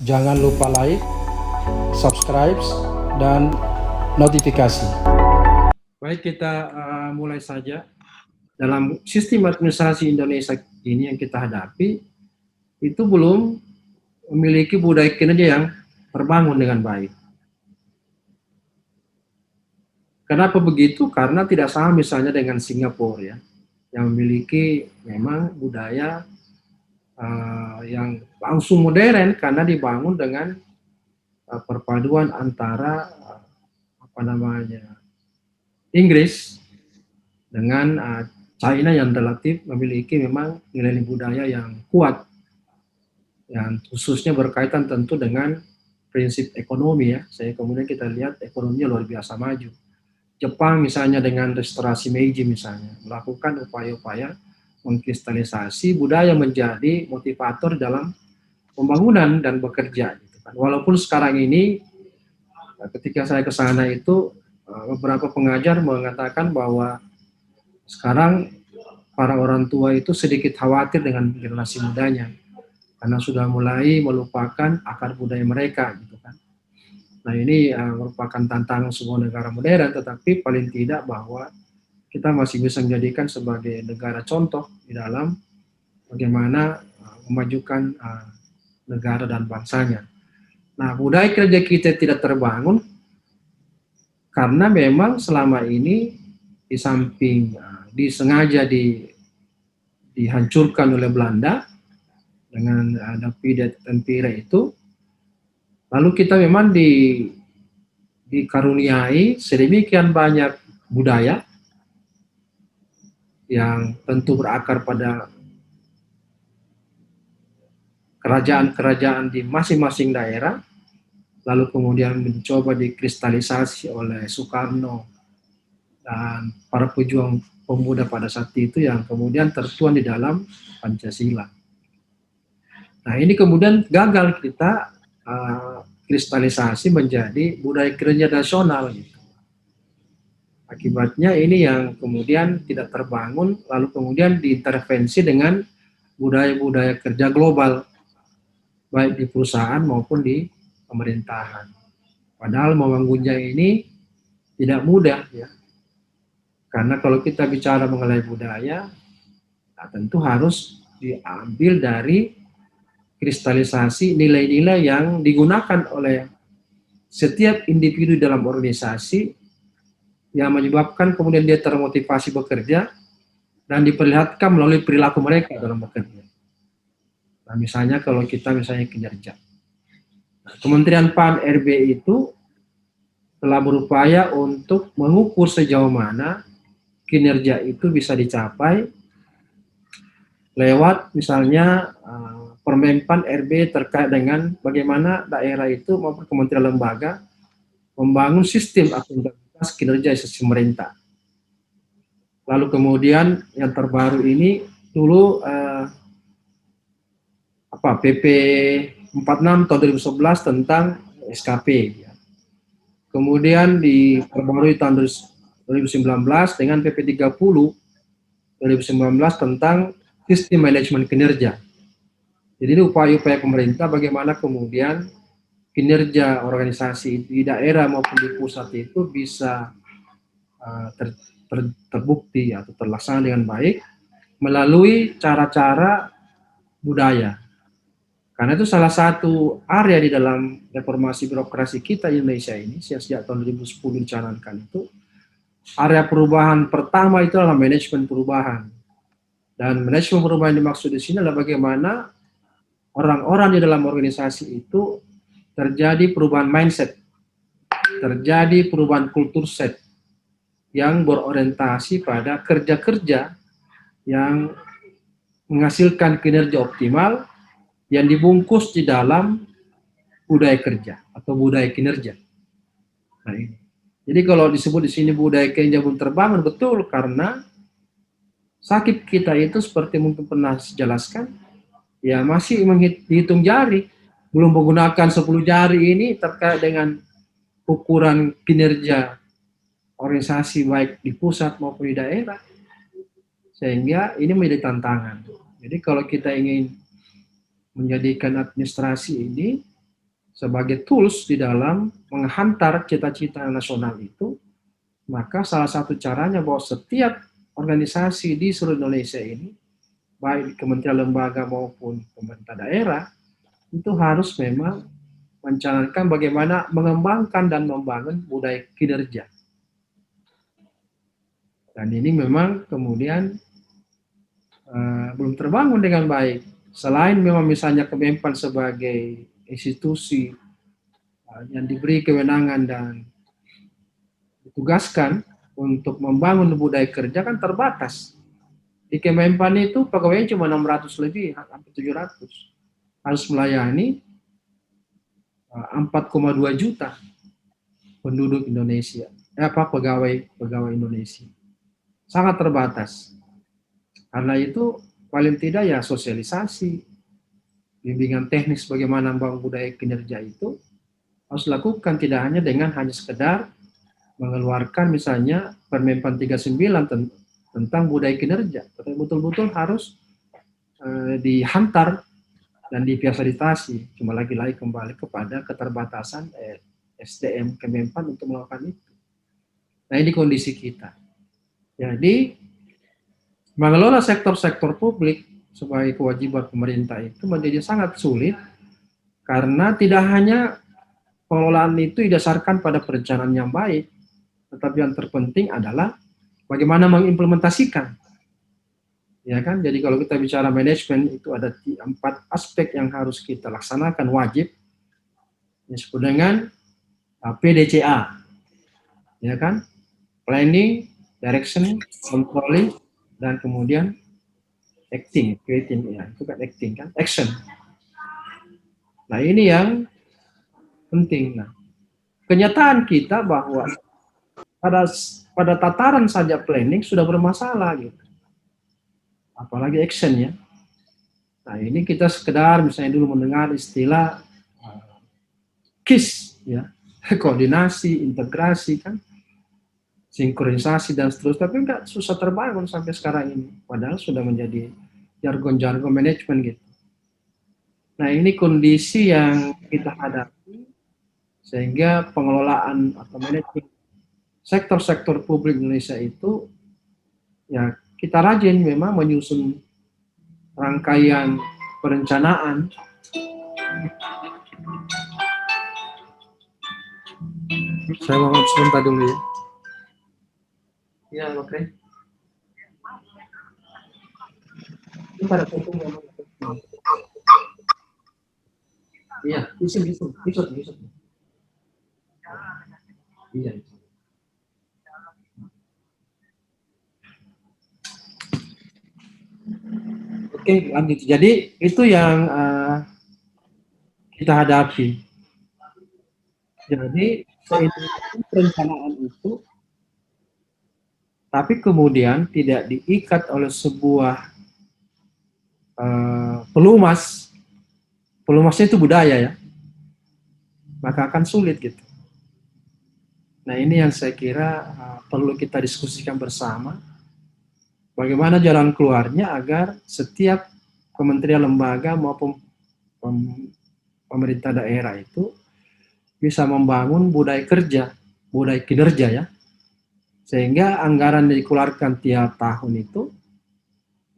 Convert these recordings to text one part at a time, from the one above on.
Jangan lupa like, subscribe, dan notifikasi. Baik, kita mulai saja. Dalam sistem administrasi Indonesia ini yang kita hadapi, itu belum memiliki budaya kinerja yang terbangun dengan baik. Kenapa begitu? Karena tidak sama misalnya dengan Singapura ya, yang memiliki memang budaya yang langsung modern karena dibangun dengan perpaduan antara Inggris dengan China yang relatif memiliki memang nilai budaya yang kuat, yang khususnya berkaitan tentu dengan prinsip ekonomi ya. Kemudian kita lihat ekonominya luar biasa maju. Jepang misalnya dengan restorasi Meiji misalnya melakukan upaya-upaya mengkristalisasi budaya menjadi motivator dalam pembangunan dan bekerja. Gitu kan. Walaupun sekarang ini ketika saya ke sana itu beberapa pengajar mengatakan bahwa sekarang para orang tua itu sedikit khawatir dengan generasi mudanya karena sudah mulai melupakan akar budaya mereka gitu kan. Nah ini merupakan tantangan sebuah negara modern, tetapi paling tidak bahwa kita masih bisa menjadikan sebagai negara contoh di dalam bagaimana memajukan negara dan bangsanya. Nah budaya kerja kita tidak terbangun karena memang selama ini di samping disengaja dihancurkan oleh Belanda dengan Davide Tempire itu, lalu kita memang dikaruniai sedemikian banyak budaya yang tentu berakar pada kerajaan-kerajaan di masing-masing daerah, lalu kemudian mencoba dikristalisasi oleh Soekarno dan para pejuang pemuda pada saat itu yang kemudian tertuang di dalam Pancasila. Nah ini kemudian gagal kita kristalisasi menjadi budaya kerja nasional gitu. Akibatnya ini yang kemudian tidak terbangun, lalu kemudian diintervensi dengan budaya-budaya kerja global, baik di perusahaan maupun di pemerintahan. Padahal membangunnya ini tidak mudah ya. Karena kalau kita bicara mengenai budaya, nah tentu harus diambil dari kristalisasi nilai-nilai yang digunakan oleh setiap individu dalam organisasi yang menyebabkan kemudian dia termotivasi bekerja dan diperlihatkan melalui perilaku mereka dalam bekerja. Nah, misalnya kalau kita misalnya kinerja. Nah, Kementerian PAN RB itu telah berupaya untuk mengukur sejauh mana kinerja itu bisa dicapai lewat misalnya Permenpan RB terkait dengan bagaimana daerah itu maupun kementerian lembaga membangun sistem akuntabilitas kinerja institusi pemerintah. Lalu kemudian yang terbaru ini dulu PP 46 tahun 2011 tentang SKP. Ya. Kemudian diperbarui tahun 2019 dengan PP 30 2019 tentang sistem manajemen kinerja. Jadi ini upaya-upaya pemerintah bagaimana kemudian kinerja organisasi di daerah maupun di pusat itu bisa terbukti atau terlaksana dengan baik melalui cara-cara budaya. Karena itu salah satu area di dalam reformasi birokrasi kita di Indonesia ini sejak tahun 2010 dicanangkan itu area perubahan pertama itu adalah manajemen perubahan. Dan manajemen perubahan yang dimaksud di sini adalah bagaimana orang-orang di dalam organisasi itu terjadi perubahan mindset, terjadi perubahan kultur set yang berorientasi pada kerja-kerja yang menghasilkan kinerja optimal yang dibungkus di dalam budaya kerja atau budaya kinerja. Nah, ini. Jadi kalau disebut di sini budaya kinerja belum terbangun, betul karena sakit kita itu seperti mungkin pernah dijelaskan, ya masih menghitung jari, belum menggunakan 10 jari ini terkait dengan ukuran kinerja organisasi baik di pusat maupun di daerah. Sehingga ini menjadi tantangan. Jadi kalau kita ingin menjadikan administrasi ini sebagai tools di dalam menghantar cita-cita nasional itu, maka salah satu caranya bahwa setiap organisasi di seluruh Indonesia ini, baik kementerian lembaga maupun pemerintah daerah, itu harus memang mencanangkan bagaimana mengembangkan dan membangun budaya kinerja. Dan ini memang kemudian belum terbangun dengan baik. Selain memang misalnya Kemenpan sebagai institusi yang diberi kewenangan dan ditugaskan untuk membangun budaya kerja kan terbatas. Di Kemenpan itu pegawainya cuma 600 lebih, hampir 700. Harus melayani 4,2 juta penduduk Indonesia. Pegawai Indonesia. Sangat terbatas. Karena itu paling tidak ya sosialisasi, bimbingan teknis bagaimana membangun budaya kinerja itu harus dilakukan, tidak hanya dengan hanya sekedar mengeluarkan misalnya Permenpan 39 tentang budaya kinerja, tapi betul-betul harus dihantar dan difasilitasi. Cuma lagi-lagi kembali kepada keterbatasan SDM Kemenpan untuk melakukan itu. Nah, ini kondisi kita. Jadi mengelola sektor-sektor publik sebagai kewajiban pemerintah itu menjadi sangat sulit karena tidak hanya pengelolaan itu didasarkan pada perencanaan yang baik, tetapi yang terpenting adalah bagaimana mengimplementasikan. Ya kan? Jadi kalau kita bicara manajemen itu ada 4 aspek yang harus kita laksanakan wajib, disebut dengan PDCA. Ya kan? Planning, direction, controlling, dan kemudian acting, creating, ya itu kan acting kan, action. Nah ini yang penting. Nah, kenyataan kita bahwa pada tataran saja planning sudah bermasalah gitu, apalagi action ya. Nah ini kita sekedar misalnya dulu mendengar istilah KISS ya, koordinasi, integrasi kan, sinkronisasi dan seterusnya, tapi enggak, susah terbangun sampai sekarang ini, padahal sudah menjadi jargon-jargon manajemen gitu. Nah ini kondisi yang kita hadapi, sehingga pengelolaan atau manajemen sektor-sektor publik Indonesia itu, ya kita rajin memang menyusun rangkaian perencanaan. Saya mau sebentar dulu ya. Ya, oke. Okay. Iya, bisa. Iya. Oke, lanjut. Jadi itu yang kita hadapi. Jadi perencanaan itu, tapi kemudian tidak diikat oleh sebuah pelumas. Pelumasnya itu budaya ya, maka akan sulit gitu. Nah ini yang saya kira perlu kita diskusikan bersama, bagaimana jalan keluarnya agar setiap kementerian lembaga maupun pemerintah daerah itu bisa membangun budaya kerja, budaya kinerja ya, sehingga anggaran yang dikeluarkan tiap tahun itu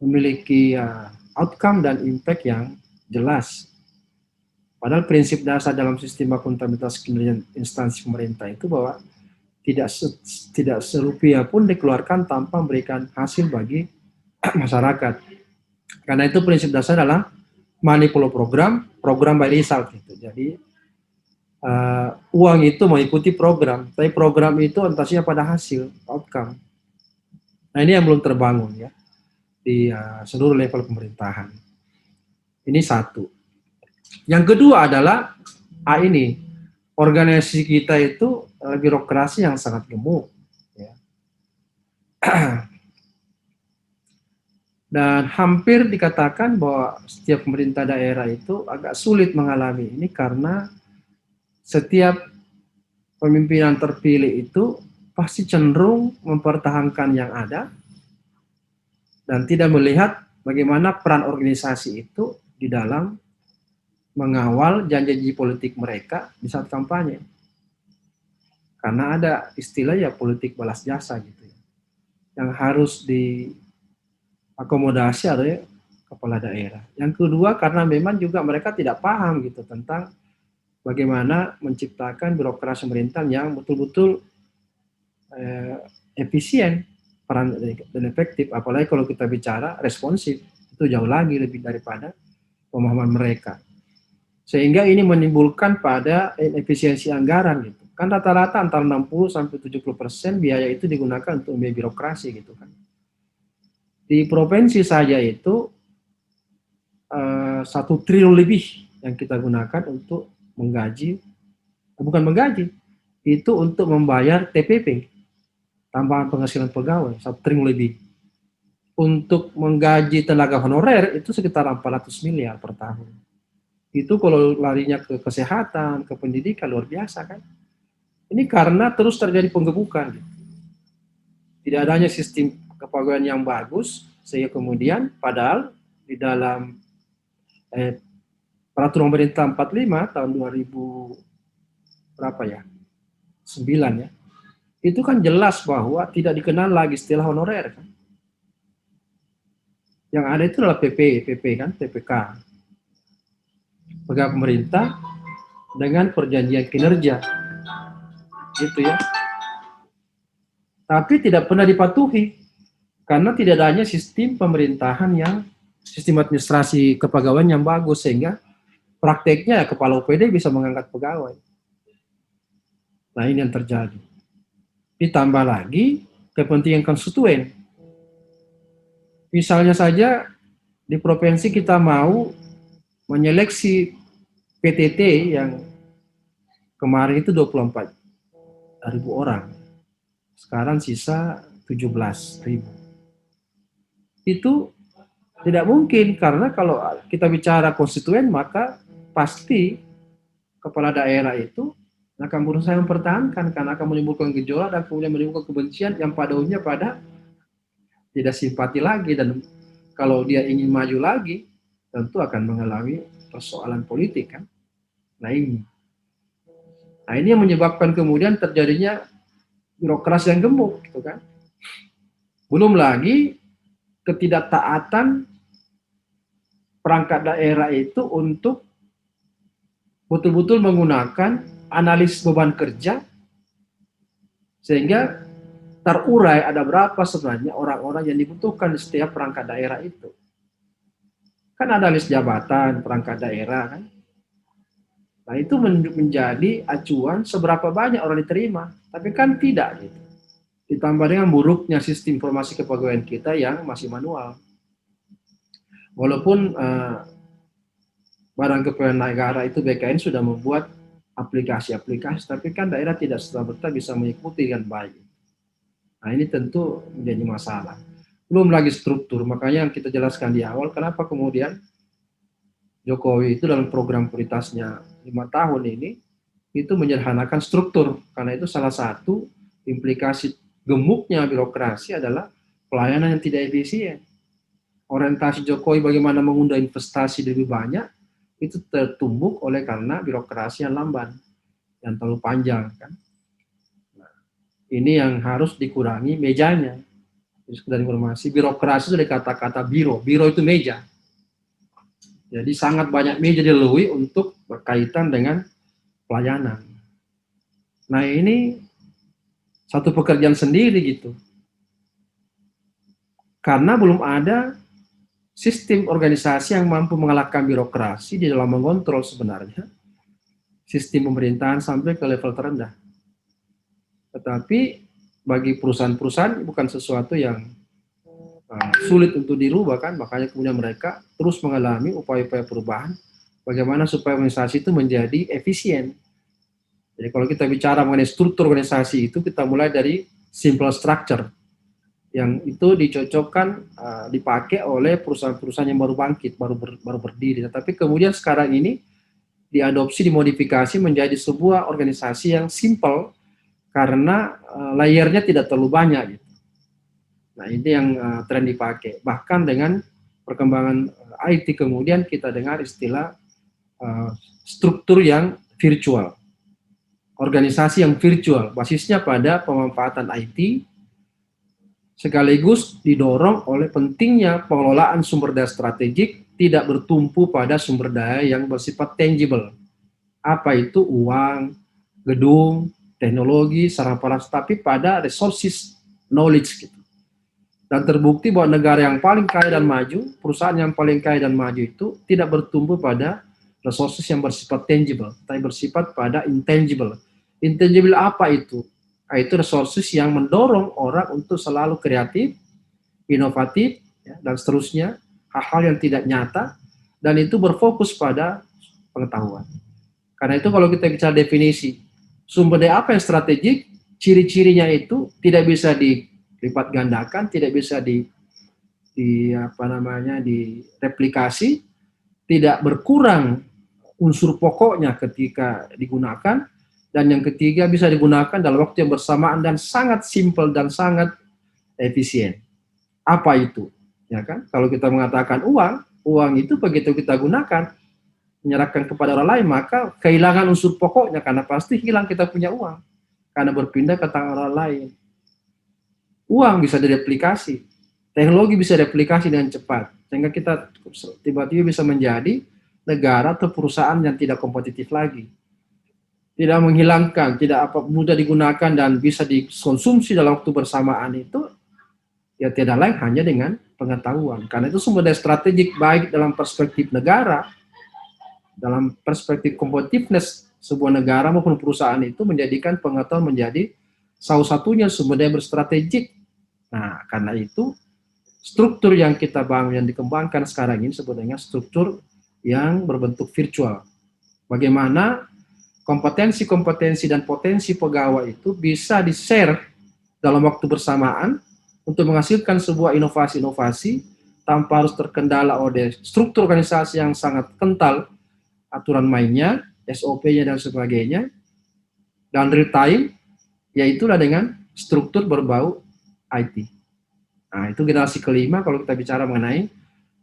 memiliki outcome dan impact yang jelas. Padahal prinsip dasar dalam sistem akuntabilitas kinerja instansi pemerintah itu bahwa tidak serupiah pun dikeluarkan tanpa memberikan hasil bagi masyarakat. Karena itu prinsip dasar adalah money follow program by result gitu. Jadi uang itu mengikuti program, tapi program itu orientasinya pada hasil, outcome. Nah ini yang belum terbangun ya di seluruh level pemerintahan. Ini satu. Yang kedua adalah ini organisasi kita itu birokrasi yang sangat gemuk. Ya. Dan hampir dikatakan bahwa setiap pemerintah daerah itu agak sulit mengalami ini karena setiap pemimpinan terpilih itu pasti cenderung mempertahankan yang ada dan tidak melihat bagaimana peran organisasi itu di dalam mengawal janji-janji politik mereka di saat kampanye. Karena ada istilah ya politik balas jasa gitu ya. Yang harus diakomodasi oleh kepala daerah. Yang kedua karena memang juga mereka tidak paham gitu tentang bagaimana menciptakan birokrasi pemerintahan yang betul-betul efisien dan efektif. Apalagi kalau kita bicara responsif, itu jauh lagi lebih daripada pemahaman mereka. Sehingga ini menimbulkan pada efisiensi anggaran gitu. Kan rata-rata antara 60 sampai 70% biaya itu digunakan untuk biaya birokrasi gitu kan. Di provinsi saja itu 1 triliun lebih yang kita gunakan untuk menggaji, bukan menggaji, itu untuk membayar TPP, tambahan penghasilan pegawai, 1 triliun lebih. Untuk menggaji tenaga honorer itu sekitar 400 miliar per tahun. Itu kalau larinya ke kesehatan, ke pendidikan, luar biasa kan. Ini karena terus terjadi penggebukan. Tidak adanya sistem kepegawaian yang bagus, sehingga kemudian padahal di dalam peraturan pemerintah 45 tahun 2000 berapa ya? 9 ya. Itu kan jelas bahwa tidak dikenal lagi istilah honorer kan. Yang ada itu adalah PP kan, PPK. Pegawai pemerintah dengan perjanjian kinerja. Gitu ya. Tapi tidak pernah dipatuhi karena tidak adanya sistem pemerintahan yang sistem administrasi kepegawaian yang bagus sehingga prakteknya kepala UPD bisa mengangkat pegawai. Nah ini yang terjadi. Ditambah lagi kepentingan konstituen. Misalnya saja di provinsi kita mau menyeleksi PTT yang kemarin itu 24.000 orang. Sekarang sisa 17.000. Itu tidak mungkin karena kalau kita bicara konstituen maka pasti kepala daerah itu akan berusaha mempertahankan karena akan menimbulkan gejolak dan kemudian menimbulkan kebencian yang pada umumnya pada tidak simpati lagi, dan kalau dia ingin maju lagi tentu akan mengalami persoalan politik kan. Nah ini yang menyebabkan kemudian terjadinya birokrasi yang gemuk gitu kan. Belum lagi ketidaktaatan perangkat daerah itu untuk betul-betul menggunakan analis beban kerja sehingga terurai ada berapa sebenarnya orang-orang yang dibutuhkan di setiap perangkat daerah itu. Kan ada list jabatan perangkat daerah kan. Nah itu menjadi acuan seberapa banyak orang diterima, tapi kan tidak gitu. Ditambah dengan buruknya sistem informasi kepegawaian kita yang masih manual. Walaupun Badan Kepegawaian Negara itu BKN sudah membuat aplikasi-aplikasi, tapi kan daerah tidak serta-merta bisa mengikuti dengan baik. Nah ini tentu menjadi masalah. Belum lagi struktur, makanya yang kita jelaskan di awal, kenapa kemudian Jokowi itu dalam program prioritasnya 5 tahun ini, itu menyederhanakan struktur, karena itu salah satu implikasi gemuknya birokrasi adalah pelayanan yang tidak efisien. Orientasi Jokowi bagaimana mengundang investasi lebih banyak, itu tertumbuk oleh karena birokrasi yang lamban, yang terlalu panjang kan. Nah, ini yang harus dikurangi mejanya. Jadi sekedar informasi, birokrasi itu dari kata-kata biro itu meja. Jadi sangat banyak meja dilalui untuk berkaitan dengan pelayanan. Nah ini satu pekerjaan sendiri gitu. Karena belum ada sistem organisasi yang mampu mengalahkan birokrasi di dalam mengontrol sebenarnya sistem pemerintahan sampai ke level terendah. Tetapi bagi perusahaan-perusahaan bukan sesuatu yang sulit untuk dirubah kan, makanya kemudian mereka terus mengalami upaya-upaya perubahan bagaimana supaya organisasi itu menjadi efisien. Jadi kalau kita bicara mengenai struktur organisasi itu kita mulai dari simple structure yang itu dicocokkan dipakai oleh perusahaan-perusahaan yang baru bangkit, baru berdiri. Tapi kemudian sekarang ini diadopsi, dimodifikasi menjadi sebuah organisasi yang simple karena layernya tidak terlalu banyak. Gitu. Nah ini yang tren dipakai. Bahkan dengan perkembangan IT kemudian kita dengar istilah struktur yang virtual, organisasi yang virtual, basisnya pada pemanfaatan IT, sekaligus didorong oleh pentingnya pengelolaan sumber daya strategik tidak bertumpu pada sumber daya yang bersifat tangible. Apa itu? Uang, gedung, teknologi, sarana prasarana, tapi pada resources knowledge gitu. Dan terbukti bahwa negara yang paling kaya dan maju, perusahaan yang paling kaya dan maju itu tidak bertumbuh pada resources yang bersifat tangible, tapi bersifat pada intangible. Intangible apa itu? Itu resources yang mendorong orang untuk selalu kreatif, inovatif, ya, dan seterusnya, hal-hal yang tidak nyata, dan itu berfokus pada pengetahuan. Karena itu kalau kita bicara definisi, sumber daya apa yang strategik, ciri-cirinya itu tidak bisa dilipat gandakan, tidak bisa direplikasi, tidak berkurang unsur pokoknya ketika digunakan, dan yang ketiga bisa digunakan dalam waktu yang bersamaan dan sangat simpel dan sangat efisien. Apa itu? Ya kan? Kalau kita mengatakan uang itu begitu kita gunakan, menyerahkan kepada orang lain, maka kehilangan unsur pokoknya, karena pasti hilang kita punya uang karena berpindah ke tangan orang lain. Uang bisa direplikasi, teknologi bisa direplikasi dengan cepat, sehingga kita tiba-tiba bisa menjadi negara atau perusahaan yang tidak kompetitif lagi, tidak menghilangkan, tidak mudah digunakan dan bisa dikonsumsi dalam waktu bersamaan. Itu ya tidak lain hanya dengan pengetahuan. Karena itu sumber daya strategik baik dalam perspektif negara, dalam perspektif competitiveness sebuah negara maupun perusahaan, itu menjadikan pengetahuan menjadi salah satunya sumber daya berstrategik. Nah, karena itu struktur yang kita bangun, yang dikembangkan sekarang ini sebetulnya struktur yang berbentuk virtual. Bagaimana kompetensi-kompetensi dan potensi pegawai itu bisa di-share dalam waktu bersamaan untuk menghasilkan sebuah inovasi-inovasi tanpa harus terkendala oleh struktur organisasi yang sangat kental, aturan mainnya, SOP-nya dan sebagainya, dan real time, yaitulah dengan struktur berbau IT. Nah, itu generasi kelima kalau kita bicara mengenai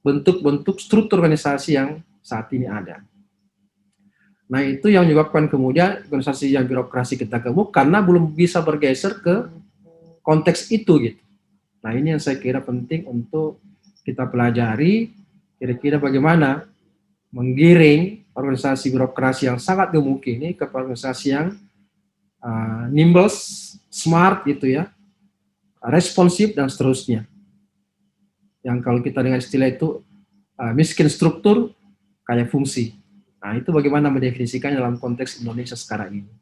bentuk-bentuk struktur organisasi yang saat ini ada. Nah, itu yang menyebabkan kemudian organisasi yang birokrasi kita gemuk karena belum bisa bergeser ke konteks itu gitu. Nah, ini yang saya kira penting untuk kita pelajari, kira-kira bagaimana menggiring organisasi birokrasi yang sangat gemuk ini ke organisasi yang nimble, smart gitu ya, responsif dan seterusnya. Yang kalau kita dengan istilah itu miskin struktur, kaya fungsi. Nah, itu bagaimana mendefinisikan dalam konteks Indonesia sekarang ini.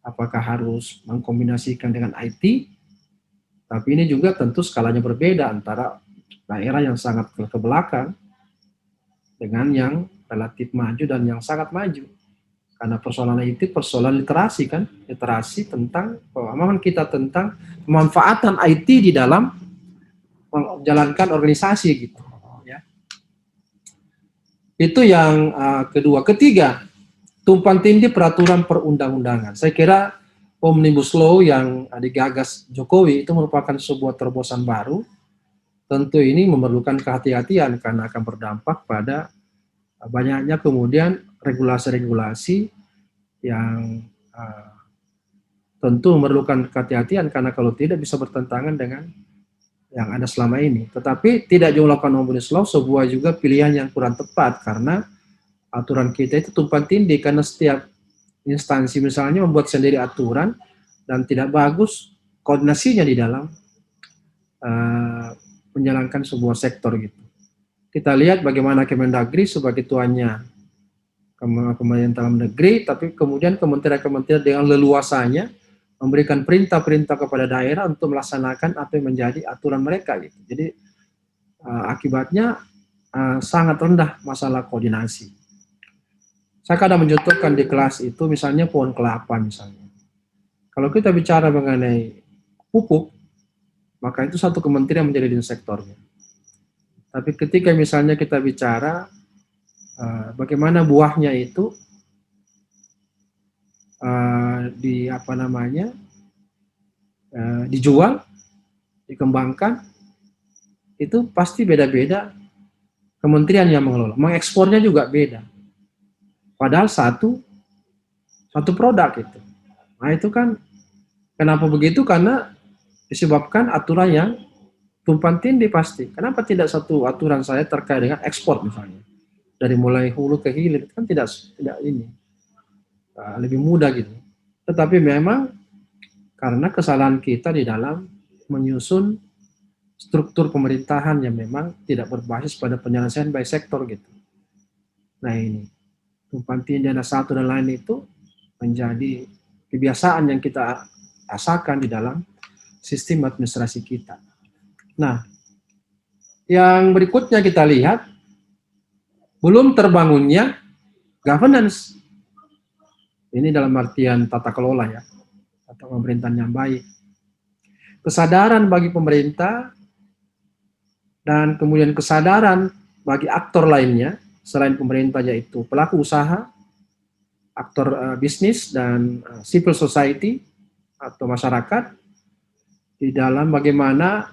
Apakah harus mengkombinasikan dengan IT? Tapi ini juga tentu skalanya berbeda antara daerah yang sangat ke belakang dengan yang relatif maju dan yang sangat maju. Karena persoalan itu persoalan literasi kan, literasi tentang pemahaman kita tentang pemanfaatan IT di dalam menjalankan organisasi gitu. Ya. Itu yang kedua. Ketiga, tumpang tindih peraturan perundang-undangan. Saya kira Omnibus Law yang digagas Jokowi itu merupakan sebuah terobosan baru. Tentu ini memerlukan kehati-hatian karena akan berdampak pada banyaknya kemudian regulasi-regulasi yang tentu memerlukan kehati-hatian karena kalau tidak bisa bertentangan dengan yang ada selama ini. Tetapi tidak dilakukan Omnibus Law sebuah juga pilihan yang kurang tepat karena aturan kita itu tumpang tindih karena setiap instansi misalnya membuat sendiri aturan dan tidak bagus koordinasinya di dalam menjalankan sebuah sektor gitu. Kita lihat bagaimana Kemendagri sebagai tuannya Kementerian Dalam Negeri, tapi kemudian kementerian-kementerian dengan leluasanya memberikan perintah-perintah kepada daerah untuk melaksanakan apa yang menjadi aturan mereka gitu. Jadi akibatnya sangat rendah masalah koordinasi. Saya kadang mencontohkan di kelas itu misalnya pohon kelapa misalnya. Kalau kita bicara mengenai pupuk, maka itu satu kementerian menjadi dinas sektornya. Tapi ketika misalnya kita bicara bagaimana buahnya itu dijual, dikembangkan, itu pasti beda-beda kementerian yang mengelola. Mengekspornya juga beda. Padahal satu produk itu. Nah itu kan kenapa begitu? Karena disebabkan aturan yang tumpang tindih pasti. Kenapa tidak satu aturan saya terkait dengan ekspor misalnya? Dari mulai hulu ke hilir kan tidak ini lebih mudah gitu. Tetapi memang karena kesalahan kita di dalam menyusun struktur pemerintahan yang memang tidak berbasis pada penyelesaian by sektor gitu. Nah ini tumpang tindih dana satu dan lain itu menjadi kebiasaan yang kita rasakan di dalam sistem administrasi kita. Nah, yang berikutnya kita lihat belum terbangunnya governance. Ini dalam artian tata kelola ya, atau pemerintahan yang baik. Kesadaran bagi pemerintah dan kemudian kesadaran bagi aktor lainnya selain pemerintah yaitu pelaku usaha, aktor bisnis dan civil society atau masyarakat di dalam bagaimana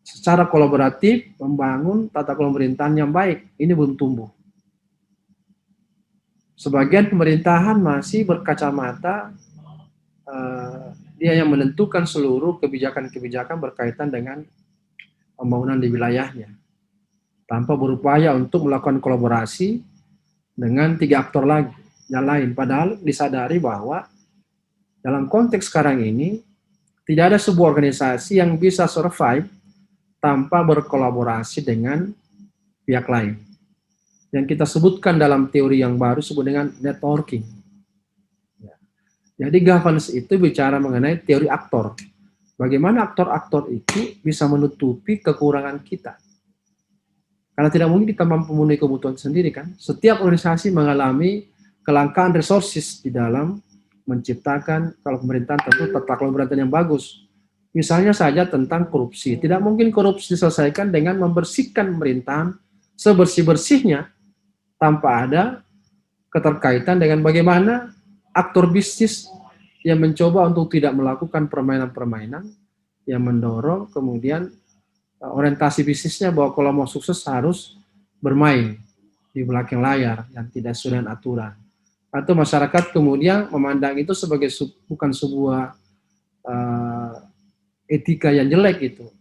secara kolaboratif membangun tata kelola pemerintahan yang baik. Ini belum tumbuh. Sebagian pemerintahan masih berkacamata dia yang menentukan seluruh kebijakan-kebijakan berkaitan dengan pembangunan di wilayahnya, tanpa berupaya untuk melakukan kolaborasi dengan 3 aktor lagi yang lain. Padahal disadari bahwa dalam konteks sekarang ini tidak ada sebuah organisasi yang bisa survive tanpa berkolaborasi dengan pihak lain. Yang kita sebutkan dalam teori yang baru disebut dengan networking. Jadi governance itu bicara mengenai teori aktor. Bagaimana aktor-aktor itu bisa menutupi kekurangan kita. Karena tidak mungkin kita mampu memenuhi kebutuhan sendiri kan. Setiap organisasi mengalami kelangkaan resources di dalam menciptakan kalau pemerintahan tentu tata kelola pemerintahan yang bagus. Misalnya saja tentang korupsi. Tidak mungkin korupsi diselesaikan dengan membersihkan pemerintahan sebersih-bersihnya tanpa ada keterkaitan dengan bagaimana aktor bisnis yang mencoba untuk tidak melakukan permainan-permainan yang mendorong kemudian orientasi bisnisnya bahwa kalau mau sukses harus bermain di belakang layar yang tidak sesuai dengan aturan. Atau masyarakat kemudian memandang itu sebagai bukan sebuah etika yang jelek gitu,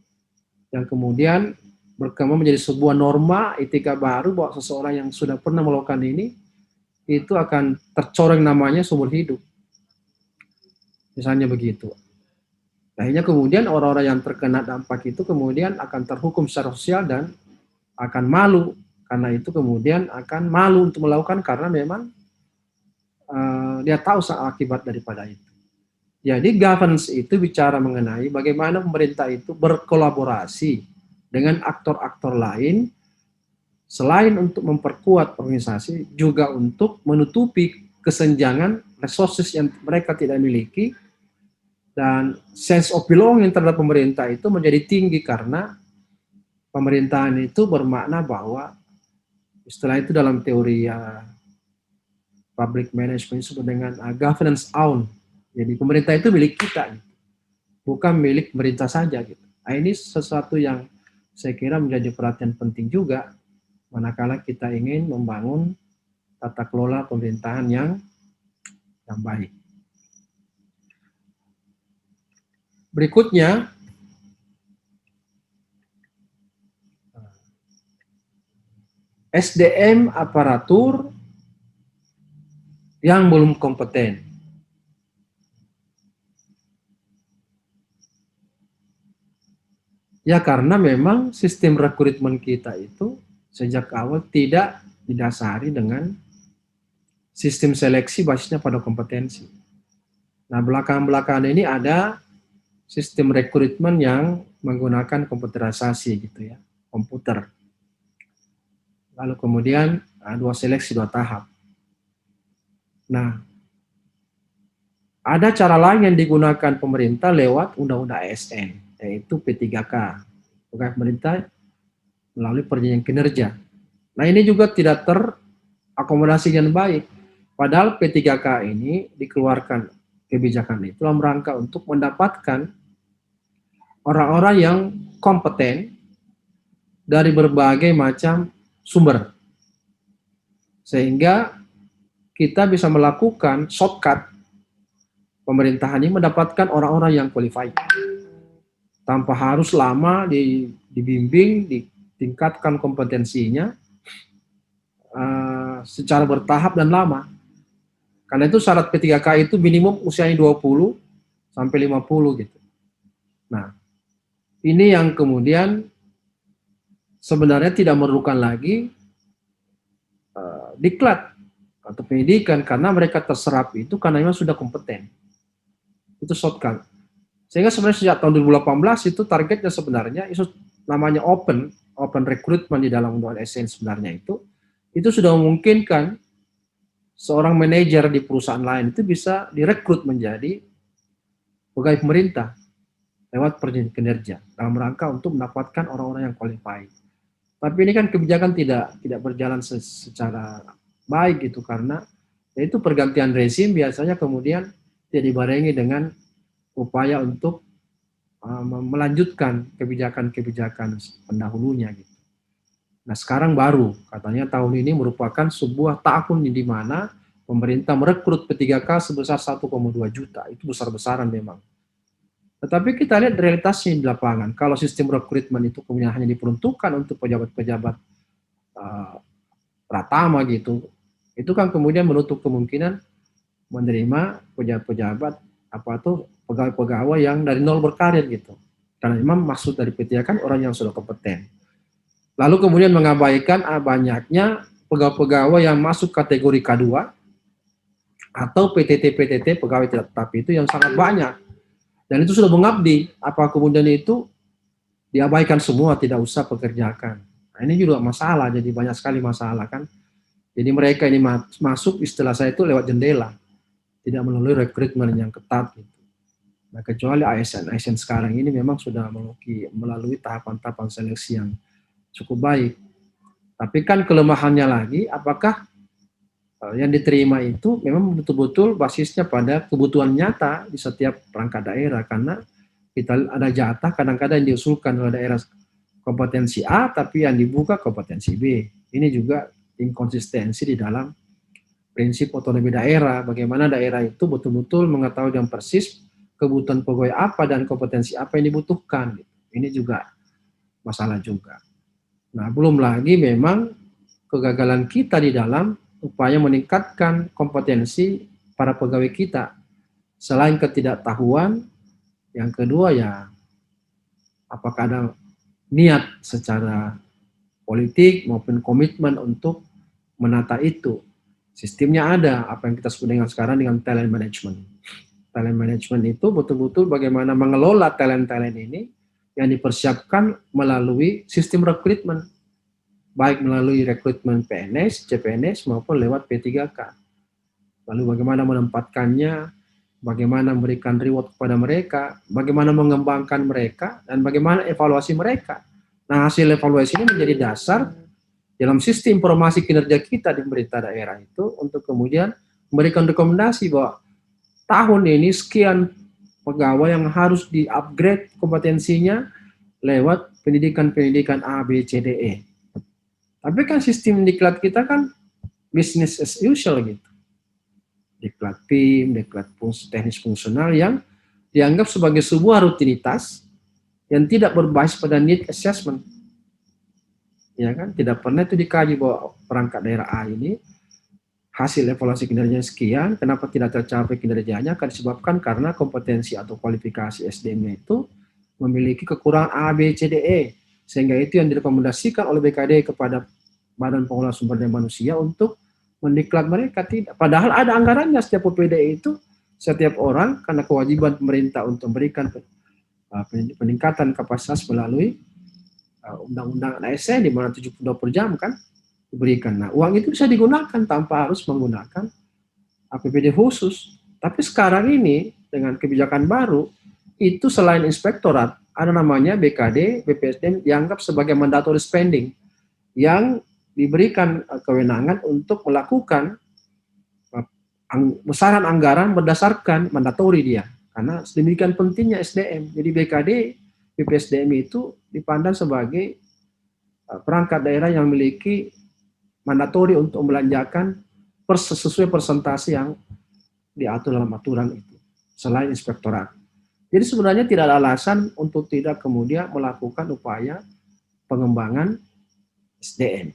yang kemudian berkembang menjadi sebuah norma etika baru bahwa seseorang yang sudah pernah melakukan ini itu akan tercoreng namanya seumur hidup. Misalnya begitu. Akhirnya kemudian orang-orang yang terkena dampak itu kemudian akan terhukum secara sosial dan akan malu. Karena itu kemudian akan malu untuk melakukan karena memang dia tahu akibat daripada itu. Jadi governance itu bicara mengenai bagaimana pemerintah itu berkolaborasi dengan aktor-aktor lain selain untuk memperkuat organisasi juga untuk menutupi kesenjangan resources yang mereka tidak miliki, dan sense of belonging terhadap pemerintah itu menjadi tinggi karena pemerintahan itu bermakna bahwa istilah itu dalam teori public management disebut dengan governance own. Jadi pemerintah itu milik kita, bukan milik pemerintah saja gitu. Nah, ini sesuatu yang saya kira menjadi perhatian penting juga manakala kita ingin membangun tata kelola pemerintahan yang baik. Berikutnya, SDM aparatur yang belum kompeten. Ya karena memang sistem rekrutmen kita itu sejak awal tidak didasari dengan sistem seleksi basisnya pada kompetensi. Nah belakang-belakangan ini ada sistem rekrutmen yang menggunakan komputerisasi gitu ya, komputer. Lalu kemudian 2 seleksi 2 tahap. Nah, ada cara lain yang digunakan pemerintah lewat Undang-Undang ASN, yaitu P3K, pegawai pemerintah melalui perjanjian kinerja. Nah, ini juga tidak terakomodasi dengan baik. Padahal P3K ini dikeluarkan kebijakan itu dalam rangka untuk mendapatkan orang-orang yang kompeten dari berbagai macam sumber. Sehingga kita bisa melakukan shortcut pemerintahan ini mendapatkan orang-orang yang qualified tanpa harus lama dibimbing, ditingkatkan kompetensinya secara bertahap dan lama. Karena itu syarat P3K itu minimum usianya 20 sampai 50 gitu. Nah, ini yang kemudian sebenarnya tidak memerlukan lagi diklat atau pendidikan karena mereka terserap itu karena memang sudah kompeten. Itu shortcut. Sehingga sebenarnya sejak tahun 2018 itu targetnya sebenarnya itu namanya open recruitment di dalam Undang-Undang ASN sebenarnya itu sudah memungkinkan seorang manajer di perusahaan lain itu bisa direkrut menjadi pegawai pemerintah lewat perjanjian kinerja dalam rangka untuk mendapatkan orang-orang yang qualified. Tapi ini kan kebijakan tidak berjalan secara baik gitu karena yaitu pergantian rezim biasanya kemudian tidak dibarengi dengan upaya untuk melanjutkan kebijakan-kebijakan pendahulunya gitu. Nah sekarang baru katanya tahun ini merupakan sebuah tahun di mana pemerintah merekrut P3K sebesar 1,2 juta, itu besar-besaran memang. Tetapi kita lihat realitasnya di lapangan, kalau sistem rekrutmen itu kemudian hanya diperuntukkan untuk pejabat-pejabat pratama gitu, itu kan kemudian menutup kemungkinan menerima pejabat-pejabat pegawai-pegawai yang dari nol berkarir gitu. Karena memang maksud dari P3 kan orang yang sudah kompeten. Lalu kemudian mengabaikan banyaknya pegawai-pegawai yang masuk kategori K2 atau PTT pegawai tidak tetap itu yang sangat banyak. Dan itu sudah mengabdi, apa kemudian itu diabaikan semua, tidak usah pekerjakan. Nah, ini juga masalah, jadi banyak sekali masalah kan. Jadi mereka ini masuk istilah saya itu lewat jendela, tidak melalui rekrutmen yang ketat gitu. Nah, kecuali ASN sekarang ini memang sudah melalui tahapan-tahapan seleksi yang cukup baik. Tapi kan kelemahannya lagi, apakah yang diterima itu memang betul-betul basisnya pada kebutuhan nyata di setiap perangkat daerah, karena kita ada jatah kadang-kadang yang diusulkan oleh daerah kompetensi A, tapi yang dibuka kompetensi B. Ini juga inkonsistensi di dalam prinsip otonomi daerah, bagaimana daerah itu betul-betul mengetahui dengan persis kebutuhan pegawai apa dan kompetensi apa yang dibutuhkan. Ini juga masalah juga. Nah, belum lagi memang kegagalan kita di dalam upaya meningkatkan kompetensi para pegawai kita. Selain ketidaktahuan, yang kedua ya apakah ada niat secara politik maupun komitmen untuk menata itu. Sistemnya ada, apa yang kita sebut dengan sekarang dengan talent management. Talent management itu betul-betul bagaimana mengelola talent-talent ini yang dipersiapkan melalui sistem rekrutmen, baik melalui rekrutmen PNS, CPNS maupun lewat P3K. Lalu bagaimana menempatkannya, bagaimana memberikan reward kepada mereka, bagaimana mengembangkan mereka, dan bagaimana evaluasi mereka. Nah, hasil evaluasi ini menjadi dasar dalam sistem informasi kinerja kita di pemerintah daerah itu untuk kemudian memberikan rekomendasi bahwa tahun ini sekian pegawai yang harus di-upgrade kompetensinya lewat pendidikan A, B, C, D, E. Tapi kan sistem diklat kita kan business as usual gitu. Diklat PIM, diklat teknis fungsional yang dianggap sebagai sebuah rutinitas yang tidak berbasis pada need assessment. Ya kan, tidak pernah itu dikaji bahwa perangkat daerah A ini hasil evaluasi kinerjanya sekian, kenapa tidak tercapai kinerjanya, akan disebabkan karena kompetensi atau kualifikasi SDM-nya itu memiliki kekurangan A, B, C, D, E. Sehingga itu yang direkomendasikan oleh BKD kepada Badan Pengelola Sumber Daya Manusia untuk mendiklat mereka. Tidak. Padahal ada anggarannya setiap PPDE itu, setiap orang karena kewajiban pemerintah untuk memberikan peningkatan kapasitas melalui Undang-Undang ASN di mana 72 per jam kan diberikan. Nah, uang itu bisa digunakan tanpa harus menggunakan APBD khusus. Tapi sekarang ini dengan kebijakan baru itu selain inspektorat ada namanya BKD, BPSDM dianggap sebagai mandatory spending yang diberikan kewenangan untuk melakukan besaran anggaran berdasarkan mandatori dia. Karena sedemikian pentingnya SDM. Jadi BKD, BPSDM itu dipandang sebagai perangkat daerah yang memiliki mandatori untuk membelanjakan sesuai persentase yang diatur dalam aturan itu, selain inspektorat. Jadi sebenarnya tidak ada alasan untuk tidak kemudian melakukan upaya pengembangan SDM.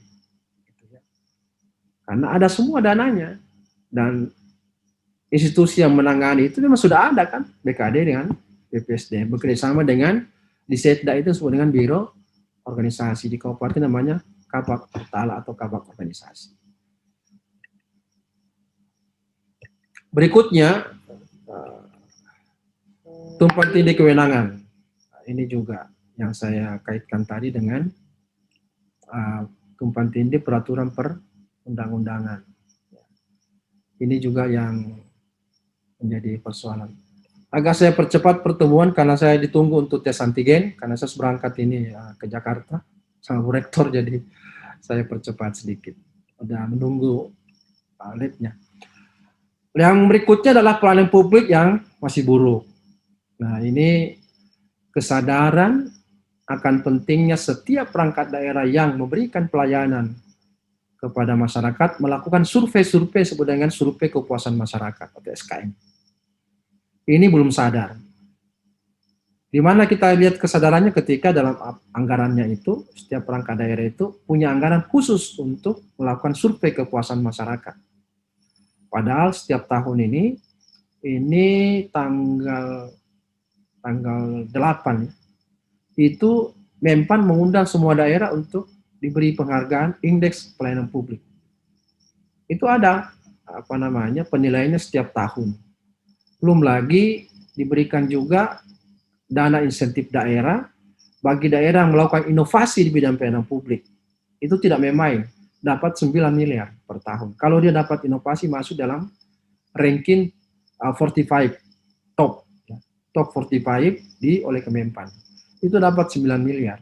Karena ada semua dananya. Dan institusi yang menangani itu memang sudah ada kan, BKD dengan BPSDM. Bekerjasama dengan di Setda itu disebut dengan Biro Organisasi, di kabupaten namanya Kabak Tala atau Kabak Organisasi. Berikutnya, tumpang tindih kewenangan. Ini juga yang saya kaitkan tadi dengan tumpang tindih peraturan perundang-undangan. Ini juga yang menjadi persoalan. Agak saya percepat pertemuan karena saya ditunggu untuk tes antigen, karena saya berangkat ini ke Jakarta sama Bu Rektor, jadi saya percepat sedikit. Udah menunggu labnya. Yang berikutnya adalah pelayanan publik yang masih buruk. Nah, ini kesadaran akan pentingnya setiap perangkat daerah yang memberikan pelayanan kepada masyarakat melakukan survei-survei sebut dengan survei kepuasan masyarakat atau SKM. Ini belum sadar. Di mana kita lihat kesadarannya ketika dalam anggarannya itu, setiap perangkat daerah itu punya anggaran khusus untuk melakukan survei kepuasan masyarakat. Padahal setiap tahun ini tanggal 8 itu Menpan mengundang semua daerah untuk diberi penghargaan indeks pelayanan publik. Itu ada penilaiannya setiap tahun. Belum lagi diberikan juga dana insentif daerah bagi daerah yang melakukan inovasi di bidang pelayanan publik. Itu tidak main-main, dapat 9 miliar per tahun. Kalau dia dapat inovasi masuk dalam ranking 45 top 45 oleh Kemenpan. Itu dapat 9 miliar.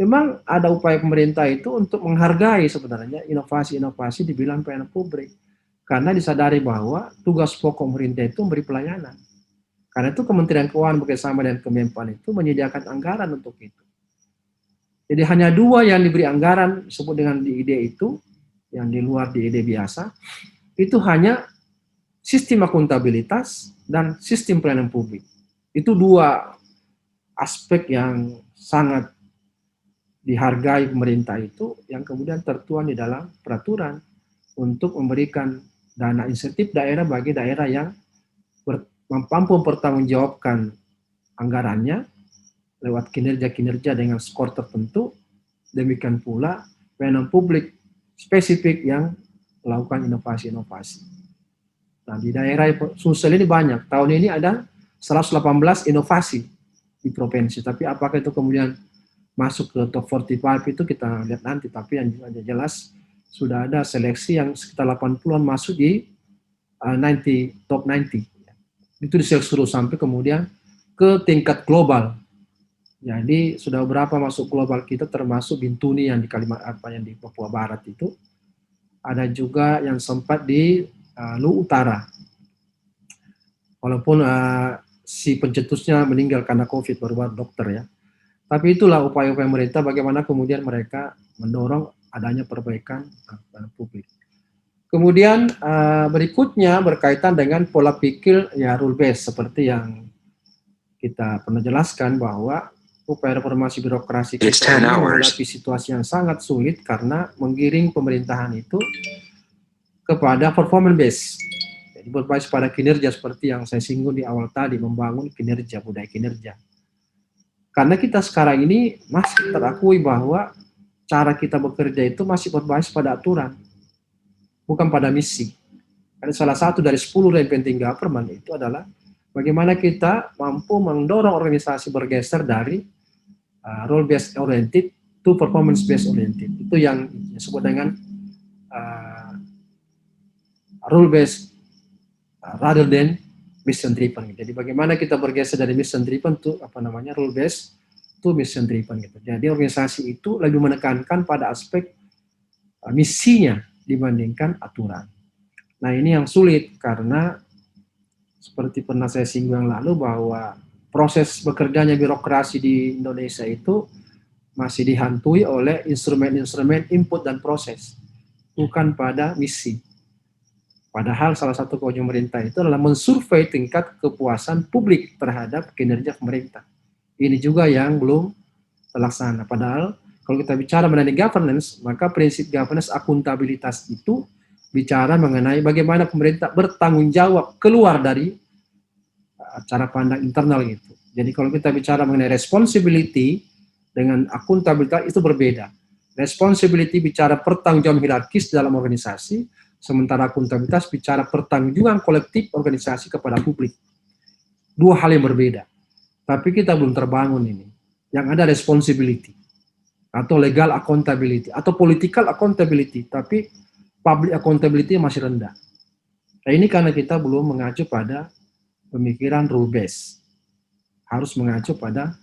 Memang ada upaya pemerintah itu untuk menghargai sebenarnya inovasi-inovasi di bidang pelayanan publik. Karena disadari bahwa tugas pokok pemerintah itu memberi pelayanan. Karena itu Kementerian Keuangan bekerjasama dengan Kemenpan itu menyediakan anggaran untuk itu. Jadi hanya 2 yang diberi anggaran disebut dengan DID itu, yang di luar DID biasa, itu hanya sistem akuntabilitas dan sistem pelayanan publik. Itu 2 aspek yang sangat dihargai pemerintah itu yang kemudian tertuang di dalam peraturan untuk memberikan dana insentif daerah bagi daerah yang mampu mempertanggungjawabkan anggarannya lewat kinerja-kinerja dengan skor tertentu. Demikian pula pelayanan publik spesifik yang melakukan inovasi-inovasi. Nah, di daerah Sulsel ini banyak. Tahun ini ada 118 inovasi di provinsi. Tapi apakah itu kemudian masuk ke top 45 itu kita lihat nanti. Tapi yang jelas sudah ada seleksi yang sekitar 80-an masuk di top 90. Itu disuruh sampai kemudian ke tingkat global. Jadi sudah berapa masuk global kita, termasuk Bintuni yang di yang di Papua Barat itu. Ada juga yang sempat di Lu Utara. Walaupun si pencetusnya meninggal karena COVID, baru dokter ya. Tapi itulah upaya-upaya pemerintah bagaimana kemudian mereka mendorong adanya perbaikan publik. Kemudian berikutnya berkaitan dengan pola pikir ya rule based, seperti yang kita pernah jelaskan bahwa upaya reformasi birokrasi kita menghadapi situasi yang sangat sulit karena menggiring pemerintahan itu kepada performance based. Jadi berbasis pada kinerja seperti yang saya singgung di awal tadi, membangun kinerja, budaya kinerja. Karena kita sekarang ini masih terakui bahwa cara kita bekerja itu masih berbasis pada aturan, bukan pada misi. Karena salah satu dari 10 penting government itu adalah bagaimana kita mampu mendorong organisasi bergeser dari role based oriented to performance based oriented. Itu yang disebut dengan role based rather than mission driven. Jadi bagaimana kita bergeser dari mission driven to role based to mission driven gitu. Jadi organisasi itu lebih menekankan pada aspek misinya dibandingkan aturan. Nah, ini yang sulit karena seperti pernah saya singgung yang lalu bahwa proses bekerjanya birokrasi di Indonesia itu masih dihantui oleh instrumen-instrumen input dan proses, bukan pada misi. Padahal salah satu kewajiban pemerintah itu adalah mensurvei tingkat kepuasan publik terhadap kinerja pemerintah. Ini juga yang belum terlaksana. Padahal kalau kita bicara mengenai governance, maka prinsip governance akuntabilitas itu bicara mengenai bagaimana pemerintah bertanggung jawab keluar dari cara pandang internal gitu. Jadi kalau kita bicara mengenai responsibility dengan akuntabilitas itu berbeda. Responsibility bicara pertanggungjawaban hierarkis dalam organisasi, sementara akuntabilitas bicara pertanggungjawaban kolektif organisasi kepada publik. Dua hal yang berbeda. Tapi kita belum terbangun ini. Yang ada responsibility atau legal accountability atau political accountability, tapi public accountability masih rendah. Nah, ini karena kita belum mengacu pada pemikiran rule based, harus mengacu pada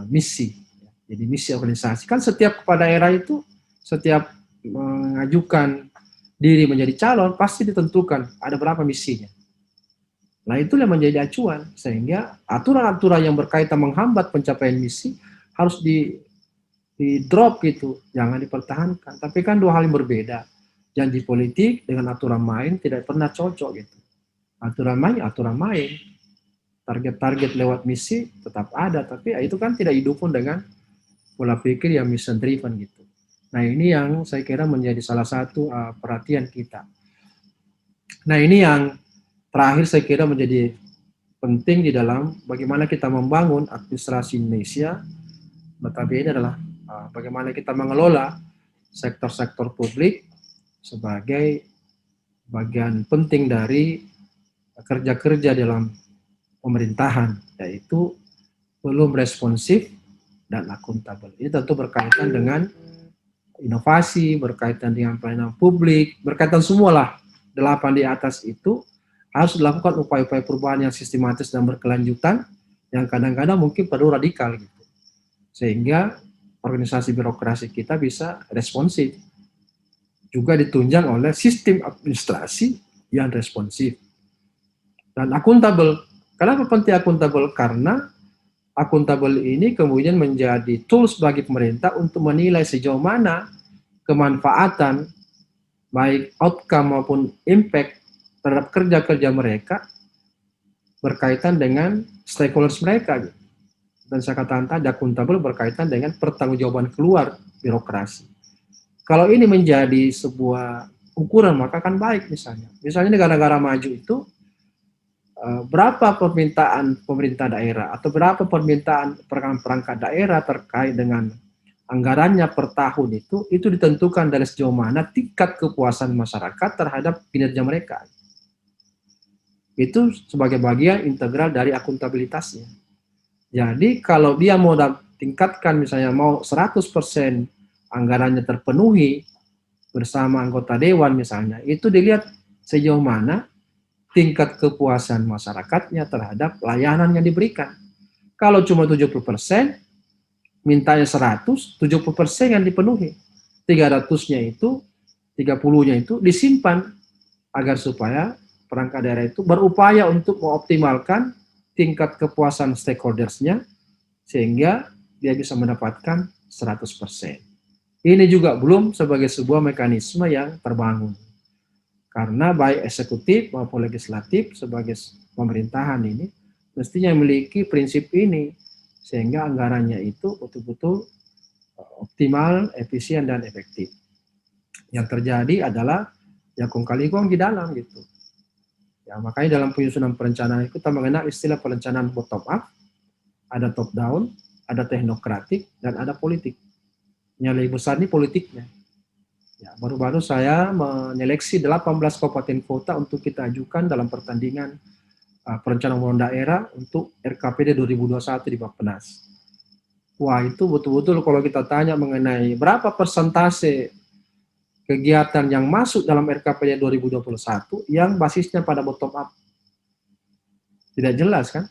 misi. Jadi misi organisasi kan setiap kepala daerah itu setiap mengajukan diri menjadi calon pasti ditentukan ada berapa misinya. Nah itulah yang menjadi acuan sehingga aturan-aturan yang berkaitan menghambat pencapaian misi harus di drop gitu, jangan dipertahankan. Tapi kan dua hal yang berbeda. Janji politik dengan aturan main tidak pernah cocok gitu. Aturan main. Target-target lewat misi tetap ada, tapi itu kan tidak didukung dengan pola pikir yang mission driven gitu. Nah ini yang saya kira menjadi salah satu perhatian kita. Nah ini yang terakhir saya kira menjadi penting di dalam bagaimana kita membangun administrasi Indonesia. Notabene adalah bagaimana kita mengelola sektor-sektor publik sebagai bagian penting dari kerja-kerja dalam pemerintahan, yaitu belum responsif dan akuntabel. Ini tentu berkaitan dengan inovasi, berkaitan dengan pelayanan publik, berkaitan semualah 8 di atas itu harus dilakukan upaya-upaya perubahan yang sistematis dan berkelanjutan yang kadang-kadang mungkin perlu radikal gitu. Sehingga organisasi birokrasi kita bisa responsif. Juga ditunjang oleh sistem administrasi yang responsif. Dan akuntabel. Kenapa penting akuntabel? Karena akuntabel ini kemudian menjadi tools bagi pemerintah untuk menilai sejauh mana kemanfaatan baik outcome maupun impact terhadap kerja-kerja mereka berkaitan dengan stakeholders mereka. Dan saya katakan tadi akuntabel berkaitan dengan pertanggungjawaban keluar birokrasi. Kalau ini menjadi sebuah ukuran maka kan baik misalnya. Misalnya negara-negara maju itu berapa permintaan pemerintah daerah atau berapa permintaan perangkat daerah terkait dengan anggarannya per tahun itu ditentukan dari sejauh mana tingkat kepuasan masyarakat terhadap kinerja mereka. Itu sebagai bagian integral dari akuntabilitasnya. Jadi kalau dia mau tingkatkan misalnya mau 100% anggarannya terpenuhi bersama anggota dewan misalnya, itu dilihat sejauh mana tingkat kepuasan masyarakatnya terhadap layanan yang diberikan. Kalau cuma 70%, mintanya 100, 70% yang dipenuhi. 300-nya itu, 30-nya itu disimpan agar supaya perangkat daerah itu berupaya untuk mengoptimalkan tingkat kepuasan stakeholders-nya sehingga dia bisa mendapatkan 100%. Ini juga belum sebagai sebuah mekanisme yang terbangun. Karena baik eksekutif maupun legislatif sebagai pemerintahan ini mestinya memiliki prinsip ini sehingga anggarannya itu betul-betul optimal, efisien dan efektif. Yang terjadi adalah ya kong kali kong di dalam gitu. Ya makanya dalam penyusunan perencanaan itu kita mengenal istilah perencanaan bottom up, ada top down, ada teknokratik dan ada politik. Yang lebih besar ini politiknya. Ya, baru-baru saya menyeleksi 18 kabupaten kota untuk kita ajukan dalam pertandingan perencanaan pembangunan daerah untuk RKPD 2021 di Bappenas. Wah, itu betul-betul kalau kita tanya mengenai berapa persentase kegiatan yang masuk dalam RKPD 2021 yang basisnya pada bottom up. Tidak jelas kan?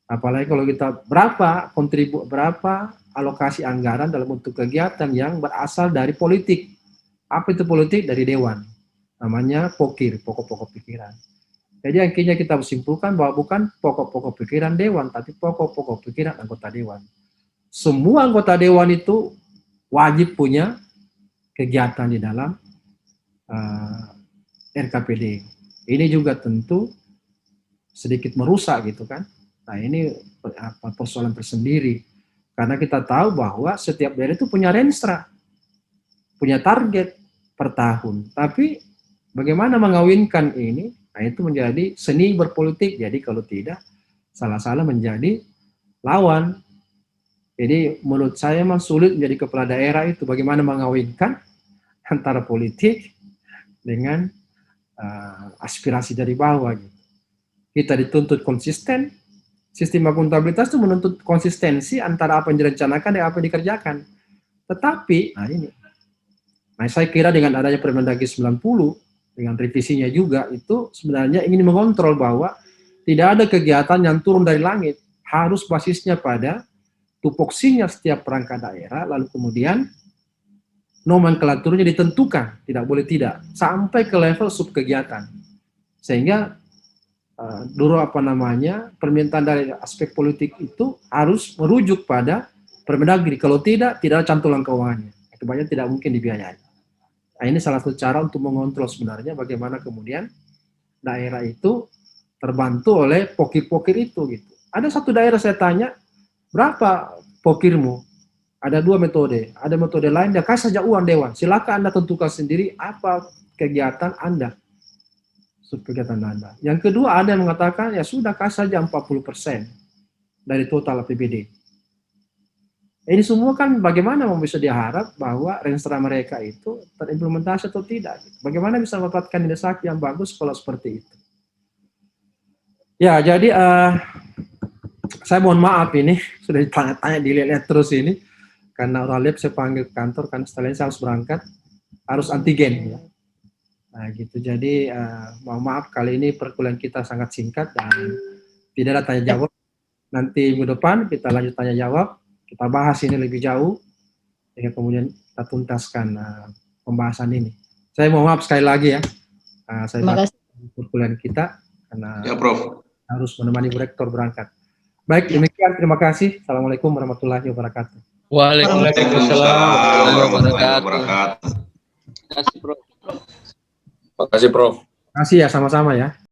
Apalagi kalau kita berapa alokasi anggaran dalam bentuk kegiatan yang berasal dari politik. Apa itu politik? Dari dewan. Namanya POKIR, pokok-pokok pikiran. Jadi akhirnya kita simpulkan bahwa bukan pokok-pokok pikiran dewan, tapi pokok-pokok pikiran anggota dewan. Semua anggota dewan itu wajib punya kegiatan di dalam RKPD. Ini juga tentu sedikit merusak gitu kan. Nah ini persoalan tersendiri. Karena kita tahu bahwa setiap daerah itu punya renstra, punya target per tahun. Tapi bagaimana mengawinkan ini? Nah itu menjadi seni berpolitik. Jadi kalau tidak, salah-salah menjadi lawan. Jadi menurut saya memang sulit menjadi kepala daerah itu. Bagaimana mengawinkan antara politik dengan aspirasi dari bawah. Gitu. Kita dituntut konsisten, sistem akuntabilitas itu menuntut konsistensi antara apa yang direncanakan dan apa yang dikerjakan. Tetapi, nah saya kira dengan adanya Permendagri 90, dengan revisinya juga, itu sebenarnya ingin mengontrol bahwa tidak ada kegiatan yang turun dari langit. Harus basisnya pada tupoksinya setiap perangkat daerah, lalu kemudian nomenklaturnya ditentukan, tidak boleh tidak, sampai ke level subkegiatan. Sehingga dulu permintaan dari aspek politik itu harus merujuk pada Permendagri. Kalau tidak ada cantolan keuangannya. Kebanyakan tidak mungkin dibiayai. Nah, ini salah satu cara untuk mengontrol sebenarnya bagaimana kemudian daerah itu terbantu oleh pokir-pokir itu gitu. Ada satu daerah saya tanya, berapa pokirmu? Ada dua metode. Ada metode lain, dia kasih saja uang dewan. Silakan Anda tentukan sendiri apa kegiatan Anda. Kegiatan Anda. Yang kedua ada yang mengatakan ya sudah kasih saja 40% dari total APBD. Ini semua kan bagaimana bisa diharap bahwa renstra mereka itu terimplementasi atau tidak. Bagaimana bisa mendapatkan desak yang bagus kalau seperti itu. Ya jadi saya mohon maaf ini sudah ditanya-tanya dilihat terus ini karena orang lab saya panggil ke kantor kan setelah ini saya harus berangkat harus antigen ya. Nah gitu, jadi mohon maaf kali ini perkuliahan kita sangat singkat dan tidak ada tanya jawab. Nanti minggu depan kita lanjut tanya jawab, kita bahas ini lebih jauh, sehingga kemudian kita tuntaskan pembahasan ini. Saya mohon maaf sekali lagi ya, saya batas perkuliahan kita karena ya, Prof. Harus menemani Bu Rektor berangkat. Baik, demikian terima kasih. Assalamualaikum warahmatullahi wabarakatuh. Waalaikumsalam warahmatullahi wabarakatuh. Terima kasih, Prof. Terima kasih ya, sama-sama ya.